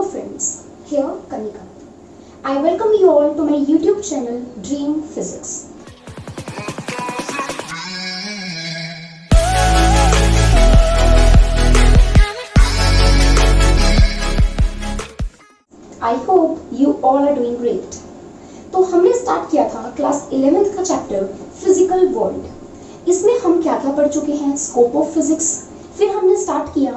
friends, here Kanika. I welcome you all to my YouTube channel Dream Physics. I hope you all are doing great. तो हमने start किया था class 11th का chapter physical world. इसमें हम क्या क्या पढ़ चुके हैं, स्कोप ऑफ फिजिक्स। फिर हमने स्टार्ट किया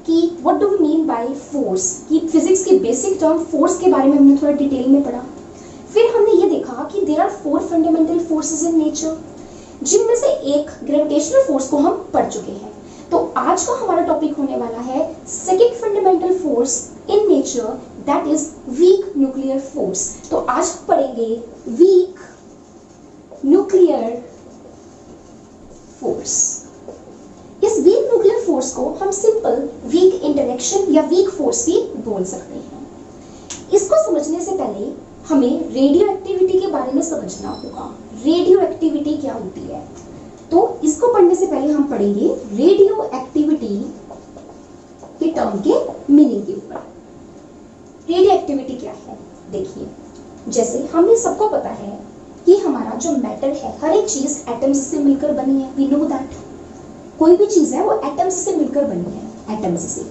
कि what do we mean by force, कि फिजिक्स की बेसिक टर्म फोर्स के बारे में हमने थोड़ा डिटेल में पढ़ा। फिर हमने ये देखा कि there are 4 fundamental forces in nature, जिनमें से एक ग्रेविटेशनल फोर्स को हम पढ़ चुके हैं। तो आज का हमारा टॉपिक होने वाला है second fundamental force in nature, that is weak nuclear force. तो आज हम पढ़ेंगे वीक न्यूक्लियर फोर्स। इस वीक न्यूक्लियर फोर्स को हम सिंपल वीक इंटरेक्शन या वीक फोर्स भी बोल सकते हैं। इसको समझने से पहले हमें रेडियो एक्टिविटी के बारे में समझना होगा। रेडियो एक्टिविटी क्या होती है, तो इसको पढ़ने से पहले हम पढ़ेंगे रेडियो एक्टिविटी के टर्म के मीनिंग के ऊपर। रेडियो एक्टिविटी क्या है, देखिए, जैसे हमें सबको पता है कि हमारा जो मैटर है, हर एक चीज एटम्स से मिलकर बनी है। वी नो दैट कोई भी चीज है वो एटम्स से मिलकर बनी है, एटम्स से।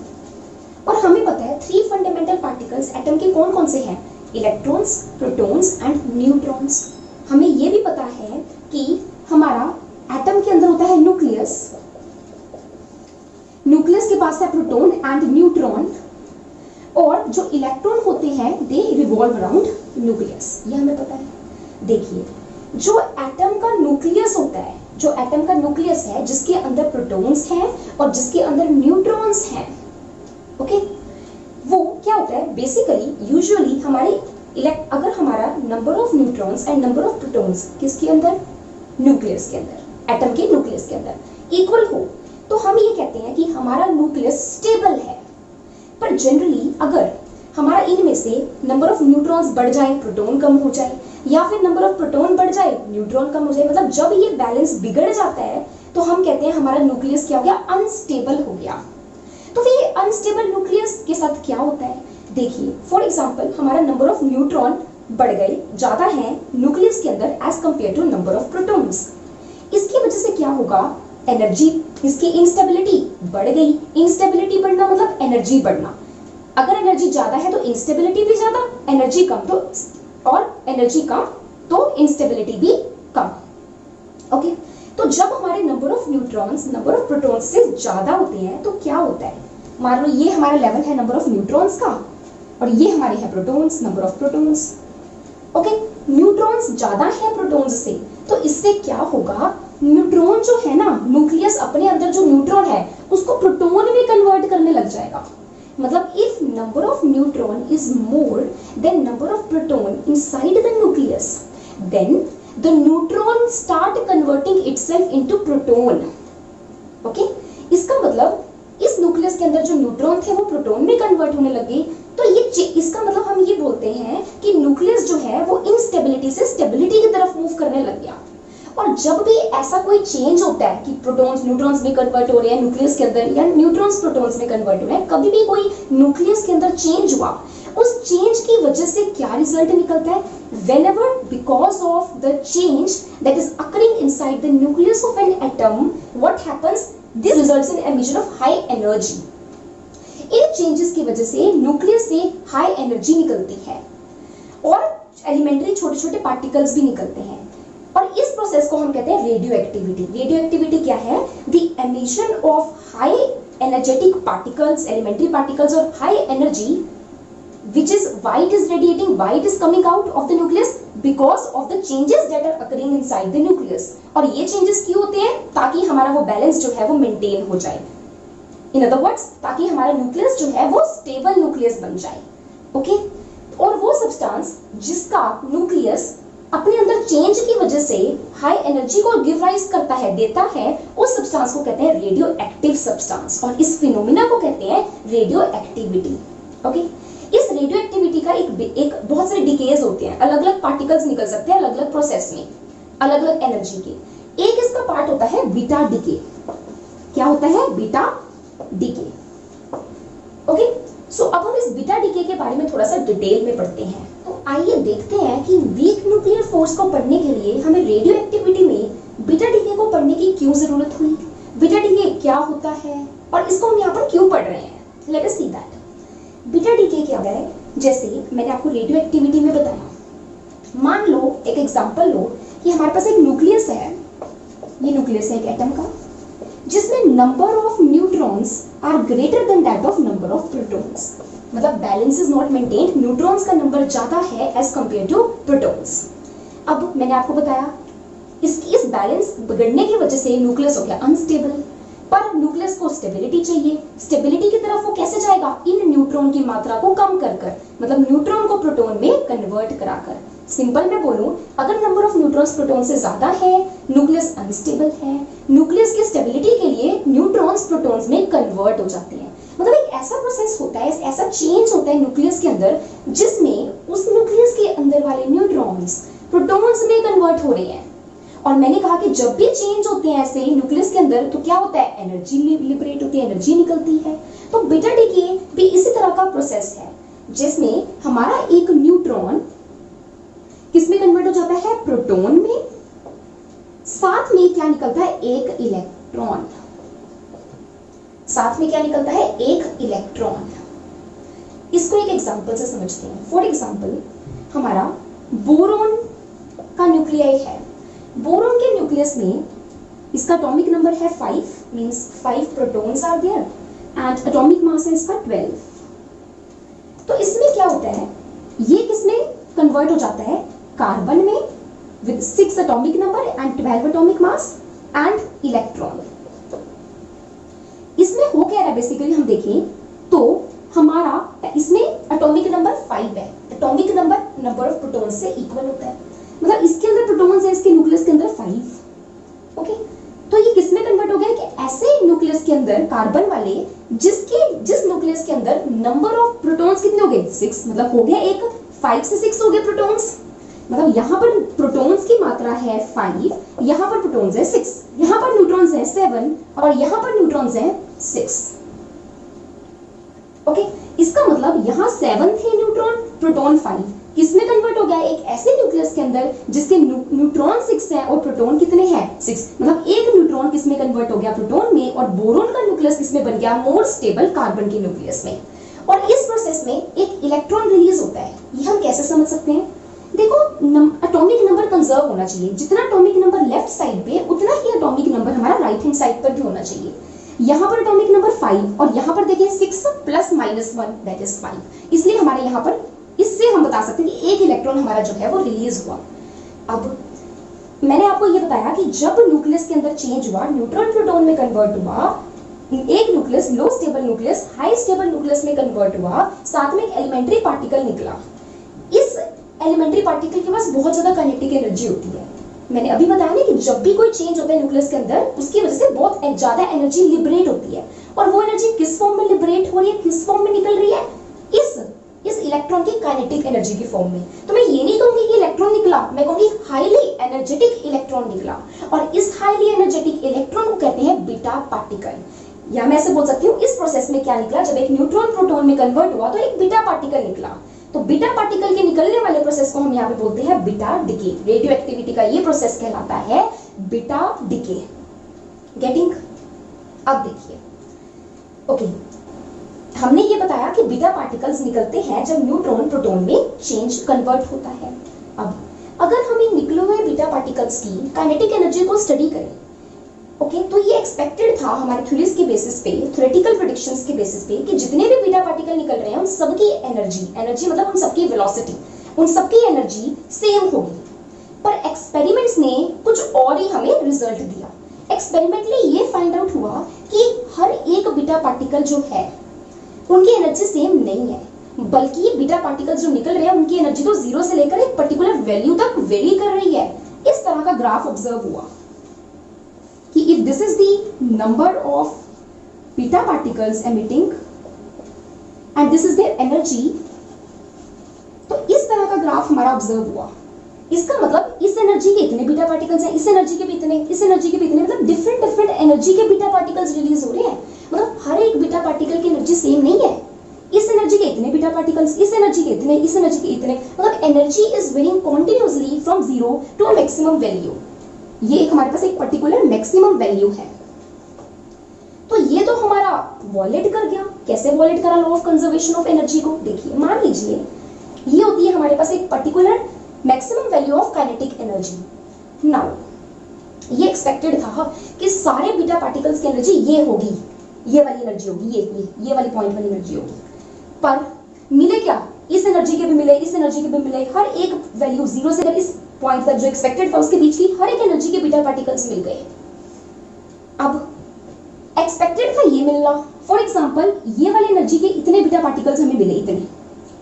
और हमें पता है 3 फंडामेंटल पार्टिकल्स एटम के कौन कौन से हैं, इलेक्ट्रॉन्स, प्रोटॉन्स एंड न्यूट्रॉन्स। हमें ये भी पता है कि हमारा एटम के अंदर होता है न्यूक्लियस, न्यूक्लियस के पास है प्रोटॉन एंड न्यूट्रॉन, और जो इलेक्ट्रॉन होते हैं दे रिवॉल्व अराउंड न्यूक्लियस, ये हमें पता है। देखिए, जो एटम का न्यूक्लियस होता है, जो एटम का न्यूक्लियस है जिसके अंदर प्रोटॉन्स हैं और जिसके अंदर न्यूट्रॉन्स हैं, ओके, वो क्या होता है बेसिकली यूजुअली हमारे अगर हमारा number of neutrons and number of protons किसके अंदर, न्यूक्लियस के अंदर, एटम के न्यूक्लियस के अंदर इक्वल हो, तो हम ये कहते हैं कि हमारा न्यूक्लियस स्टेबल है। पर जनरली अगर हमारा इनमें से नंबर ऑफ न्यूट्रॉन्स बढ़ जाए, प्रोटॉन कम हो जाए, या फिर नंबर ऑफ प्रोटॉन बढ़ जाए, न्यूट्रॉन कम हो जाए, मतलब जब ये बैलेंस बिगड़ जाता है तो हम कहते हैं हमारा न्यूक्लियस क्या हो गया, अनस्टेबल हो गया। तो फिर अनस्टेबल न्यूक्लियस के साथ क्या होता है, देखिए, फॉर एग्जांपल हमारा नंबर ऑफ न्यूट्रॉन बढ़ गए, ज्यादा है न्यूक्लियस के अंदर as compare to number of protons. इसकी वजह से क्या होगा, एनर्जी, इसकी इंस्टेबिलिटी बढ़ गई। इंस्टेबिलिटी बढ़ना मतलब एनर्जी बढ़ना। अगर एनर्जी ज्यादा है तो इंस्टेबिलिटी भी ज्यादा, एनर्जी कम तो, और एनर्जी कम तो इंस्टेबिलिटी भी कम। ओके, तो जब हमारे number of neutrons number of protons से ज्यादा होते हैं तो क्या होता है, मान लो ये हमारा लेवल है नंबर ऑफ न्यूट्रॉन्स का और ये हमारे है protons, number of protons. Okay, neutrons ज्यादा है प्रोटॉन्स से, तो इससे क्या होगा, न्यूट्रॉन जो है ना, न्यूक्लियस अपने अंदर जो न्यूट्रॉन है उसको प्रोटॉन में कन्वर्ट करने लग जाएगा। मतलब if number of neutron is more than number of proton inside the nucleus, then the neutron start converting itself into proton. Okay, इसका मतलब इस न्यूक्लियस के अंदर जो न्यूट्रॉन थे वो प्रोटॉन में कन्वर्ट होने लगे। तो ये इसका मतलब हम ये बोलते हैं कि न्यूक्लियस जो है वो इनस्टेबिलिटी से स्टेबिलिटी की तरफ मूव करने लग गया। और जब भी ऐसा कोई चेंज होता है कि प्रोटॉन्स न्यूट्रॉन्स में कन्वर्ट हो रहे हैं न्यूक्लियस के अंदर, या न्यूट्रॉन्स प्रोटॉन्स में कन्वर्ट हो रहे हैं, कभी भी कोई न्यूक्लियस के अंदर चेंज हुआ, उस चेंज की वजह से क्या रिजल्ट निकलता है, whenever because of the change that is occurring inside the nucleus of an atom, what happens, this results in emission of high energy. In changes की वजह से न्यूक्लियस से हाई एनर्जी निकलती है और एलिमेंट्री छोटे छोटे पार्टिकल्स भी निकलते हैं, और इस प्रोसेस को हम कहते हैं रेडियो एक्टिविटी। रेडियो एक्टिविटी क्या है, the emission of high energetic particles, elementary particles और high energy, which is why it is radiating, why it is coming out of the nucleus, because of the changes that are occurring inside the nucleus. और ये changes क्यों होते हैं, ताकि हमारा वो balance जो है वो मेंटेन हो जाए। In other words, ताकि हमारा न्यूक्लियस जो है वो स्टेबल न्यूक्लियस बन जाए। ओके, और वो सब्सटेंस जिसका न्यूक्लियस अपने अंदर चेंज की वजह से हाई एनर्जी को गिव राइज करता है, देता है, उस सब्सटेंस को कहते हैं रेडियो एक्टिव सब्सटेंस, और इस फिनोमिना को कहते हैं रेडियो एक्टिविटी। ओके, इस रेडियो एक्टिविटी का एक बहुत सारे डिकेज होते हैं, अलग अलग पार्टिकल्स निकल सकते हैं अलग अलग प्रोसेस में, अलग अलग एनर्जी के। एक इसका पार्ट होता है बीटा डीके। क्या होता है, बीटा डीके। ओके, सो अब हम इस बीटा डीके के बारे में थोड़ा सा डिटेल में पढ़ते हैं। तो आइए देखते हैं कि वीक न्यूक्लियर फोर्स को पढ़ने के लिए हमें रेडियो एक्टिविटी में बीटा डीके को पढ़ने की क्यों जरूरत हुई, बीटा डीके क्या होता है और इसको हम यहाँ पर क्यों पढ़ रहे हैं। Let us see that. Beta decay क्या है, जैसे मैंने आपको रेडियो एक्टिविटी में बताया, मान लो एक एग्जांपल लो कि हमारे पास एक न्यूक्लियस है, ये न्यूक्लियस है एक एटम का, जिसमें number of neutrons are greater than that of number of protons. मतलब balance is not maintained, neutrons का नंबर ज्यादा है एज कंपेयर टू प्रोटॉन्स। अब मैंने आपको बताया इस बैलेंस बिगड़ने की वजह से न्यूक्लियस हो गया अनस्टेबल, पर न्यूक्लियस को स्टेबिलिटी चाहिए। स्टेबिलिटी की तरफ वो कैसे जाएगा, इन न्यूट्रॉन की मात्रा को कम कर कर, मतलब न्यूट्रॉन को प्रोटॉन में कन्वर्ट कराकर। सिंपल में बोलूं, अगर नंबर ऑफ न्यूट्रॉन्स प्रोटॉन से ज्यादा है, न्यूक्लियस अनस्टेबल है, न्यूक्लियस की स्टेबिलिटी के लिए न्यूट्रॉन्स प्रोटॉन्स में कन्वर्ट हो जाते हैं। मतलब एक ऐसा प्रोसेस होता है, ऐसा चेंज होता है न्यूक्लियस के अंदर, जिसमें उस न्यूक्लियस के अंदर वाले न्यूट्रॉन्स प्रोटॉन्स में कन्वर्ट हो रहे हैं। और मैंने कहा कि जब भी चेंज होते हैं ऐसे न्यूक्लियस के अंदर, तो क्या होता है, एनर्जी लिबरेट होती है, एनर्जी निकलती है। तो बीटा डीके भी इसी तरह का प्रोसेस है, जिसमें हमारा एक न्यूट्रॉन किसमें कन्वर्ट हो जाता है, प्रोटॉन में, साथ में क्या निकलता है, एक इलेक्ट्रॉन। साथ में क्या निकलता है, एक इलेक्ट्रॉन। इसको एक एग्जांपल से समझते हैं। फॉर एग्जांपल, हमारा बोरॉन का न्यूक्लियाई है। बोरॉन के न्यूक्लियस में इसका एटॉमिक नंबर है 5, means 5 protons are there, and atomic mass है इसका 12। तो इसमें क्या होता है, ये किसमें कन्वर्ट हो जाता है, कार्बन में with 6 atomic number and 12 atomic mass and electron. इसमें हो क्या रहा है, बेसिकली हम देखें तो हमारा इसमें एटॉमिक नंबर 5 है, एटॉमिक नंबर ऑफ प्रोटॉन्स से इक्वल होता है। मतलब इसके अंदर प्रोटॉन्स है, इसके न्यूक्लियस के अंदर 5। ओके, तो ये किसमें कन्वर्ट हो गया कि ऐसे न्यूक्लियस के अंदर कार्बन वाले जिस न्यूक्लियस के अंदर नंबर ऑफ प्रोटॉन्स कितने हो गए, 6। मतलब हो गया एक 5 से 6 हो गए प्रोटॉन्स। मतलब यहाँ पर प्रोटॉन्स की मात्रा है 5, यहाँ पर प्रोटॉन्स है 6, यहाँ पर न्यूट्रॉन्स है 7 और यहाँ पर न्यूट्रॉन्स है 6। ओके, इसका मतलब यहाँ 7 थे न्यूट्रॉन, प्रोटॉन 5 किसमें कन्वर्ट हो गया, एक ऐसे न्यूक्लियस के अंदर जिसके न्यूट्रॉन 6 है और प्रोटॉन कितने हैं, 6। मतलब एक न्यूट्रॉन किसमें कन्वर्ट हो गया, प्रोटॉन में, और बोरॉन का न्यूक्लियस किसमें बन गया, मोर स्टेबल कार्बन के न्यूक्लियस में। और इस प्रोसेस में एक इलेक्ट्रॉन रिलीज होता है। ये हम कैसे समझ सकते हैं, देखो एटॉमिक नंबर कंजर्व होना चाहिए। जितना एटॉमिक नंबर लेफ्ट साइड पे, उतना ही एटॉमिक नंबर हमारा राइट हैंड साइड पर भी होना चाहिए। यहाँ पर एटॉमिक नंबर 5 और यहाँ पर देखिए 6 + -1 दैट इज 5। इसलिए हमारे यहाँ पर, इससे हम बता सकते हैं कि एक इलेक्ट्रॉन हमारा जो है वो रिलीज हुआ। अब मैंने आपको ये बताया कि जब न्यूक्लियस के अंदर चेंज हुआ, न्यूट्रॉन प्रोटॉन में कन्वर्ट हुआ, एक nucleus low stable nucleus high stable nucleus में कन्वर्ट हुआ, साथ में एक एलिमेंट्री पार्टिकल निकला। इस एलिमेंट्री पार्टिकल के पास बहुत ज्यादा काइनेटिक एनर्जी होती है। मैंने अभी बताया ना कि जब भी कोई चेंज होता है न्यूक्लियस के अंदर, उसकी वजह से बहुत ज्यादा एनर्जी लिबरेट होती है। और वो एनर्जी किस फॉर्म में लिबरेट हो रही है, किस फॉर्म में निकल रही है, इस इलेक्ट्रॉन की काइनेटिक एनर्जी की फॉर्म में। तो मैं ये नहीं कहूंगी कि इलेक्ट्रॉन निकला, मैं कहूंगी हाईली एनर्जेटिक इलेक्ट्रॉन निकला। और इस हाईली एनर्जेटिक इलेक्ट्रॉन को कहते हैं बीटा पार्टिकल। या मैं ऐसे बोल सकती हूँ, इस प्रोसेस में क्या निकला, जब एक न्यूट्रॉन प्रोटॉन में कन्वर्ट हुआ तो एक बीटा पार्टिकल निकला। तो बीटा पार्टिकल के निकलने वाले प्रोसेस को हम यहाँ पे बोलते हैं बीटा डिके। रेडियो एक्टिविटी का ये प्रोसेस कहलाता है बीटा डिके। गेटिंग? अब देखिए, ओके, हमने ये बताया कि बीटा पार्टिकल्स निकलते हैं जब न्यूट्रॉन प्रोटॉन में चेंज कन्वर्ट होता है। अब अगर हम इन निकले हुए बीटा पार्टिकल्स की काइनेटिक एनर्जी को स्टडी करें, ओके, तो ये एक्सपेक्टेड था हमारे थ्योरीज के बेसिस पे, थ्योरेटिकल प्रेडिक्शंस के बेसिस पे, कि जितने भी बीटा पार्टिकल निकल रहे हैं उन सबकी एनर्जी मतलब उन सबकी वेलोसिटी, उन सबकी एनर्जी सेम होगी। पर एक्सपेरिमेंट्स ने कुछ और ही हमें रिजल्ट दिया। एक्सपेरिमेंट में ये फाइंड आउट हुआ कि हर एक बीटा पार्टिकल जो है उनकी एनर्जी सेम नहीं है, बल्कि बीटा पार्टिकल्स जो निकल रहे हैं उनकी एनर्जी तो 0 से लेकर एक पर्टिकुलर वैल्यू तक वेरी कर रही है। इस तरह का ग्राफ ऑब्जर्व हुआ कि if this is the number of beta particles emitting and this is their energy, तो इस तरह का ग्राफ हमारा ऑब्जर्व हुआ। इसका मतलब इस एनर्जी के इतने बीटा पार्टिकल्स हैं, इस एनर्जी के भी इतने, इस एनर्जी के भी इतने, मतलब डिफरेंट एनर्जी के बीटा पार्टिकल्स रिलीज हो रहे हैं। मतलब हर एक बीटा पार्टिकल की एनर्जी सेम नहीं है। इस एनर्जी एनर्जी के इतने बीटा पार्टिकल्स, इस एनर्जी के इतने, इस एनर्जी के इतने, मतलब energy is varying continuously from 0 to a maximum value. ये एक हमारे पास एक पर्टिकुलर मैक्सिमम वैल्यू है। तो ये तो हमारा वॉलेट कर गया। कैसे वॉलेट करा law of conservation of energy को? देखिए, मान लीजिए ये होती है हमारे पास एक particular maximum value of kinetic energy. Now ये एक्सपेक्टेड था कि सारे बीटा पार्टिकल्स की एनर्जी ये होगी, ये वाली एनर्जी होगी, ये वाली पॉइंट वाली एनर्जी होगी। पर मिले क्या? इस एनर्जी के भी मिले, इस एनर्जी के भी मिले, हर एक वैल्यू 0 से इस पॉइंट तक जो एक्सपेक्टेड था उसके बीच की हर एक एनर्जी के बीटा पार्टिकल्स मिल गए। अब एक्सपेक्टेड था ये मिलना, फॉर एग्जांपल ये वाली एनर्जी के इतने बीटा पार्टिकल्स हमें मिले, इतने,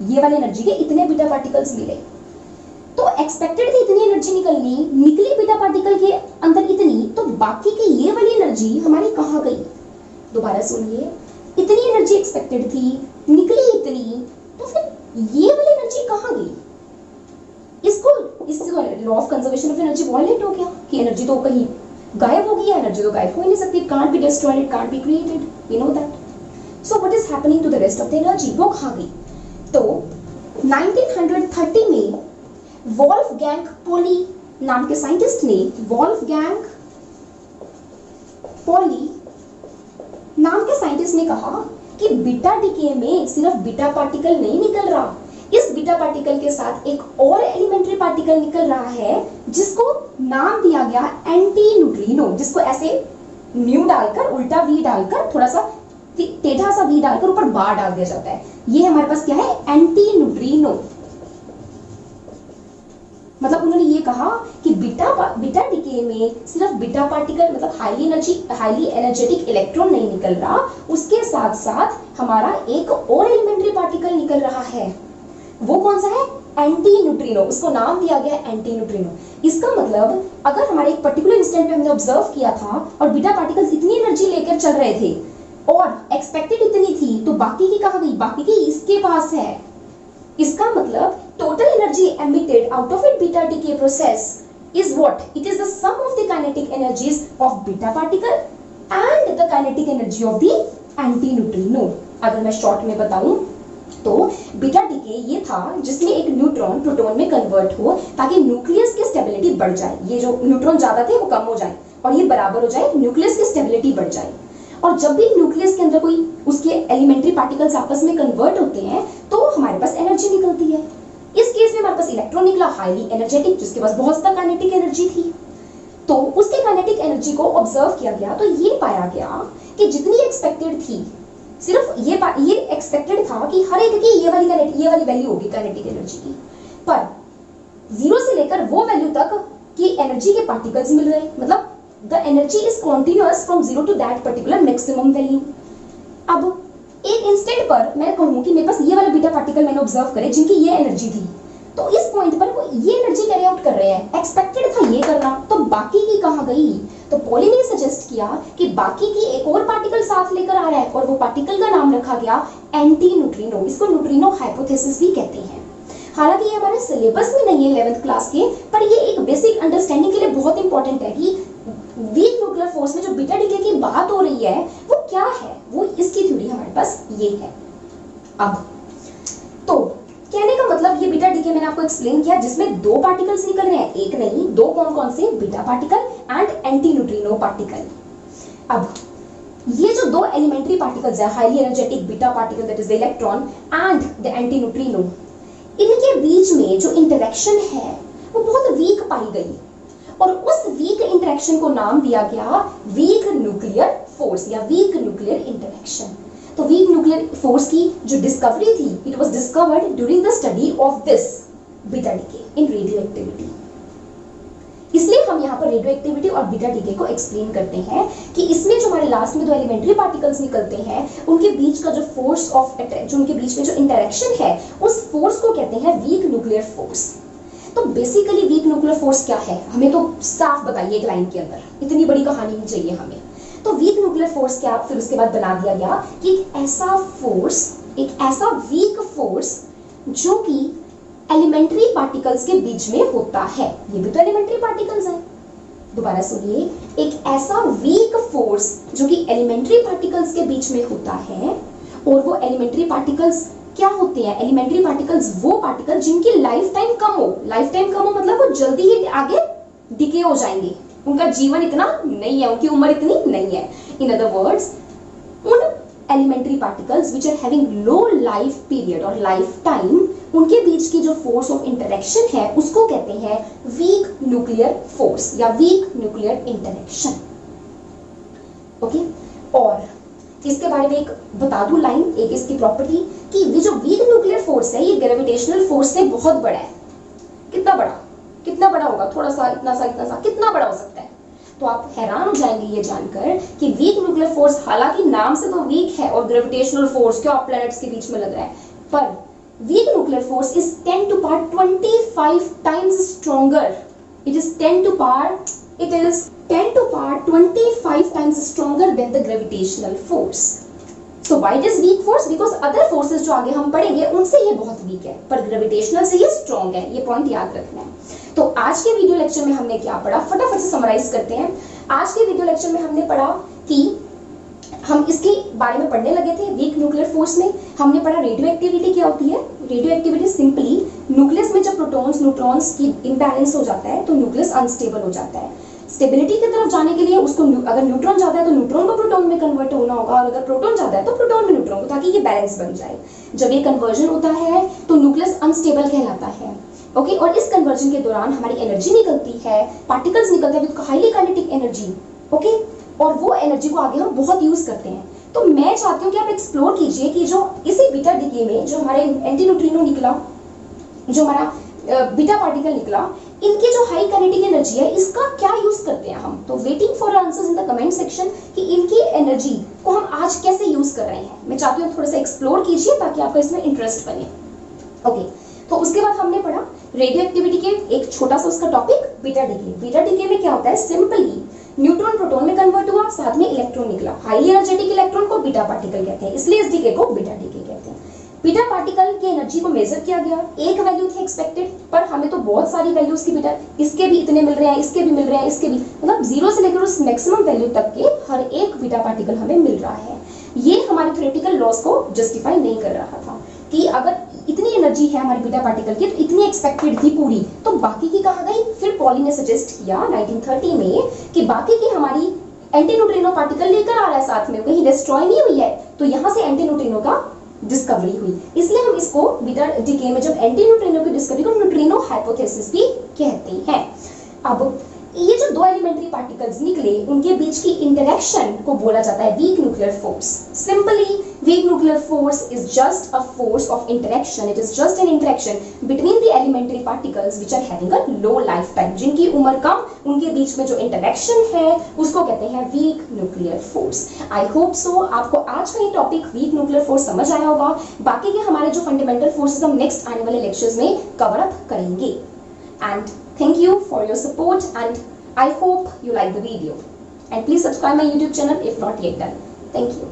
ये वाली एनर्जी के इतने बीटा पार्टिकल्स मिले। तो एक्सपेक्टेड थी इतनी एनर्जी निकलनी, निकली बीटा पार्टिकल के अंदर इतनी, तो बाकी की ये वाली एनर्जी हमारी कहाँ गई? दोबारा सुनिए, इतनी एनर्जी एक्सपेक्टेड थी, निकली इतनी, तो फिर ये वाली एनर्जी कहाँ गई? इसको law of conservation of energy violate हो गया कि एनर्जी तो कहीं गायब हो गई है, एनर्जी तो गायब हो ही नहीं सकती, can't be destroyed, it can't be created, we know that. So what is happening to the rest of the energy? वो कहाँ गई? तो 1930 में वॉल्फगैंग पॉली नाम के साइंटिस्ट ने, वॉल्फगैंग पॉली नाम के साइंटिस्ट ने कहा कि बीटा डीके में सिर्फ बीटा पार्टिकल नहीं निकल रहा, इस बीटा पार्टिकल के साथ एक और एलिमेंट्री पार्टिकल निकल रहा है जिसको नाम दिया गया एंटी न्यूट्रिनो, जिसको ऐसे न्यू डालकर, उल्टा वी डालकर, थोड़ा सा टेढ़ा सा वी डालकर ऊपर बार डाल दिया जाता है। ये हमारे पास क्या है? Anti neutrino. मतलब उन्होंने ये कहा कि बीटा डीके में सिर्फ बीटा पार्टिकल, मतलब हाईली एनर्जेटिक इलेक्ट्रॉन नहीं निकल रहा, उसके साथ साथ हमारा एक और एलिमेंट्री पार्टिकल निकल रहा है। वो कौन सा है? Anti neutrino. उसको नाम दिया गया एंटी न्यूट्रिनो। इसका मतलब अगर हमारे एक पर्टिकुलर इंस्टेंट पे हमने ऑब्जर्व किया था और बीटा पार्टिकल्स इतनी एनर्जी लेकर चल रहे थे और एक्सपेक्टेड इतनी थी, तो बाकी की कहाँ गई? बाकी की इसके पास है। इसका मतलब total energy emitted out of a beta decay process is what? It is the sum of the kinetic energies of beta particle and the kinetic energy of the antineutrino। अगर मैं शॉर्ट में बताऊं तो बीटा डीके ये था जिसमें एक neutron proton में कन्वर्ट हो ताकि न्यूक्लियस की स्टेबिलिटी बढ़ जाए। ये जो न्यूट्रॉन ज्यादा थे वो कम हो जाए और ये बराबर हो जाए, न्यूक्लियस की स्टेबिलिटी बढ़ जाए। और जब भी न्यूक्लियस के अंदर कोई उसके एलिमेंट्री पार्टिकल्स आपस में कन्वर्ट होते हैं तो हमारे पास एनर्जी निकलती है। इस केस में हमारे पास इलेक्ट्रॉन निकला हाईली एनर्जेटिक, जिसके पास बहुत ज्यादा काइनेटिक एनर्जी थी। तो उसके काइनेटिक एनर्जी को ऑब्जर्व किया गया तो ये पाया गया कि जितनी एक्सपेक्टेड थी, सिर्फ ये एक्सपेक्टेड था कि हर एक की ये वाली वैल्यू होगी काइनेटिक एनर्जी की, पर 0 से लेकर वो वैल्यू तक की एनर्जी के पार्टिकल्स मिल गए। मतलब the energy is continuous from 0 to that particular maximum value. अब एक इंस्टेंट पर मैं कहूं कि मेरे पास ये वाला बीटा पार्टिकल मैंने ऑब्जर्व करे जिनकी ये एनर्जी थी, तो इस पॉइंट पर वो ये एनर्जी कैरी आउट कर रहे हैं, एक्सपेक्टेड था ये करना, तो बाकी की कहां गई? तो पॉली ने सजेस्ट किया कि बाकी की एक और पार्टिकल साथ लेकर आ रहा है और वो पार्टिकल का नाम रखा गया एंटी न्यूट्रिनो। इसको न्यूट्रिनो हाइपोथेसिस भी कहते हैं। हालांकि ये हमारे सिलेबस में नहीं है 11th क्लास के, पर ये एक बेसिक अंडरस्टैंडिंग के लिए बहुत इंपॉर्टेंट है कि वीक न्यूक्लियर फोर्स में जो बीटा डीके की बात हो रही है वो क्या है, वो इसकी थ्योरी हमारे पास ये है। अब तो कहने का मतलब ये बीटा डीके मैंने आपको एक्सप्लेन किया जिसमें 2 पार्टिकल्स निकल रहे हैं, एक नहीं 2। कौन से? Beta particle and anti neutrino particle. अब ये जो 2 एलिमेंट्री पार्टिकल्स है, highly energetic beta particle that is the electron and the anti neutrino, इनके बीच में जो इंटरेक्शन है वो बहुत वीक पाई गई और उस वीक इंटरेक्शन को नाम दिया गया वीक न्यूक्लियर फोर्स या वीक न्यूक्लियर इंटरेक्शन। तो वीक न्यूक्लियर फोर्स की जो डिस्कवरी थी, it was discovered during the study of this beta decay in radio activity. इसलिए हम यहाँ पर रेडियो एक्टिविटी और बीटा डीके को एक्सप्लेन करते हैं कि इसमें जो हमारे लास्ट में 2 एलिमेंट्री पार्टिकल्स निकलते हैं उनके बीच का जो फोर्स ऑफ जो उनके बीच में जो इंटरेक्शन है उस फोर्स को कहते हैं वीक न्यूक्लियर फोर्स। तो बेसिकली वीक न्यूक्लियर फोर्स क्या है, हमें तो साफ बताइए एक लाइन के अंदर, इतनी बड़ी कहानी नहीं चाहिए हमें। तो वीक न्यूक्लियर फोर्स क्या, फिर उसके बाद बना दिया गया कि एक ऐसा वीक फोर्स जो कि एलिमेंट्री पार्टिकल्स के बीच में होता है। ये भी तो एलिमेंट्री पार्टिकल्स हैं। दोबारा सुनिए, एक ऐसा वीक फोर्स जो कि एलिमेंट्री पार्टिकल्स के बीच में होता है और वो एलिमेंट्री पार्टिकल्स क्या होते हैं एलिमेंट्री पार्टिकल्स? वो पार्टिकल जिनकी लाइफ टाइम कम हो। लाइफ टाइम कम हो मतलब वो जल्दी ही आगे डिके हो जाएंगे, उनका जीवन इतना नहीं है, उनकी उम्र इतनी नहीं है। इन अदर वर्ड्स, उन elementary particles which are having low life period और लाइफ टाइम, उनके बीच की जो फोर्स ऑफ इंटरेक्शन है उसको कहते हैं वीक न्यूक्लियर फोर्स या वीक न्यूक्लियर इंटरेक्शन। ओके, और इसके बारे में एक बता दूं लाइन, एक इसकी प्रॉपर्टी कि ये जो वीक न्यूक्लियर फोर्स है ये ग्रेविटेशनल फोर्स से बहुत बड़ा है। कितना बड़ा? कितना बड़ा होगा? थोड़ा सा, इतना सा, इतना सा, कितना बड़ा हो सकता है? तो आप हैरान हो जाएंगे ये जानकर कि वीक न्यूक्लियर फोर्स, हालांकि नाम से तो वीक है और ग्रेविटेशनल फोर्स क्या प्लैनेट्स के बीच में लग रहा है, पर week nuclear force is 10 to power 25 times stronger. It is 10 to power 25 times stronger than the gravitational force. So why it is weak force? Because other forces जो आगे हम पढ़ेंगे उनसे ये बहुत वीक है, पर ग्रेविटेशनल से ये स्ट्रॉन्ग है। ये पॉइंट याद रखना है। तो आज के वीडियो लेक्चर में हमने क्या पढ़ा, फटाफट से समराइज करते हैं। आज के वीडियो लेक्चर में हमने पढ़ा कि हम इसके बारे में पढ़ने लगे थे वीक न्यूक्लियर फोर्स में। हमने पढ़ा रेडियो एक्टिविटी क्या होती है। रेडियो एक्टिविटी सिंपली न्यूक्लियस में जब प्रोटॉन्स न्यूट्रॉन्स की इम्बैलेंस हो जाता है तो न्यूक्लियस अनस्टेबल हो जाता है। स्टेबिलिटी की तरफ जाने के लिए उसको अगर न्यूट्रॉन जाता है तो न्यूट्रॉन को प्रोटॉन में कन्वर्ट होना होगा, और अगर प्रोटॉन जाता है तो प्रोटॉन में न्यूट्रॉन को, ताकि ये बैलेंस बन जाए। जब ये कन्वर्जन होता है तो न्यूक्लियस अनस्टेबल कहलाता है। ओके, और इस कन्वर्जन के दौरान हमारी एनर्जी निकलती है, पार्टिकल्स निकलते हैं with highly kinetic energy. Okay, और वो एनर्जी को आगे हम बहुत यूज करते हैं। तो मैं चाहती हूँ कि आप एक्सप्लोर कीजिए कि जो इसी बीटा डिके में जो हमारे एंटी न्यूट्रिनो निकला, जो हमारा बीटा पार्टिकल निकला, इनकी जो हाई काइनेटिक एनर्जी है इसका क्या यूज करते हैं हम। तो waiting for answers in the comment section कि इनकी एनर्जी को हम आज कैसे यूज कर रहे हैं। मैं चाहती हूँ थोड़ा सा एक्सप्लोर कीजिए ताकि आपका इसमें इंटरेस्ट बने। ओके, तो उसके बाद हमने पढ़ा रेडियो एक्टिविटी के एक छोटा सा उसका topic beta decay. Beta decay में क्या होता है, सिंपली न्यूट्रॉन प्रोटॉन में कन्वर्ट हुआ, साथ में इलेक्ट्रॉन निकला। हाईली एनर्जेटिक इलेक्ट्रॉन को बीटा पार्टिकल कहते हैं, इसलिए इस डिके को बीटा डिके कहते हैं। बीटा पार्टिकल की एनर्जी को मेजर किया गया, एक वैल्यू थी एक्सपेक्टेड, पर हमें तो बहुत सारी वैल्यूज की बीटा, इसके भी इतने मिल रहे हैं, इसके भी मिल रहे हैं, इसके भी, मतलब 0 से लेकर उस मैक्सिमम वैल्यू तक के हर एक बीटा पार्टिकल हमें मिल रहा है। ये हमारे थ्योरेटिकल लॉस को जस्टिफाई नहीं कर रहा था कि अगर इतनी एनर्जी है हमारी बीटा पार्टिकल की तो इतनी एक्सपेक्टेड थी पूरी, तो बाकी की कहाँ गई। फिर पॉली ने सजेस्ट किया 1930 में कि बाकी की हमारी एंटी न्यूट्रिनो पार्टिकल लेकर आ रहा है साथ में, कहीं डिस्ट्रॉय नहीं हुई है, तो यहाँ से एंटी न्यूट्रिनो का डिस्कवरी हुई। इसलिए हम इसको बीटा डिके में जब एंटी न्यूट्रिनो की डिस्कवरी को न्यूट्रिनो हाइपोथेसिस भी कहते हैं। अब ये जो दो एलिमेंट्री पार्टिकल्स निकले उनके बीच की इंटरेक्शन को बोला जाता है weak nuclear force. Simply weak nuclear force is just a force of interaction, it is just an interaction between the elementary particles which are having a low life time. जिनकी उम्र कम, उनके बीच में जो इंटरेक्शन है उसको कहते हैं week nuclear force. I hope so आपको आज का ये टॉपिक वीक न्यूक्लियर फोर्स समझ आया होगा। बाकी के हमारे जो फंडामेंटल फोर्सेस हम नेक्स्ट आने वाले लेक्चर्स में कवर अप करेंगे। And thank you for your support, and I hope you like the video, and please subscribe my YouTube channel if not yet done. Thank you.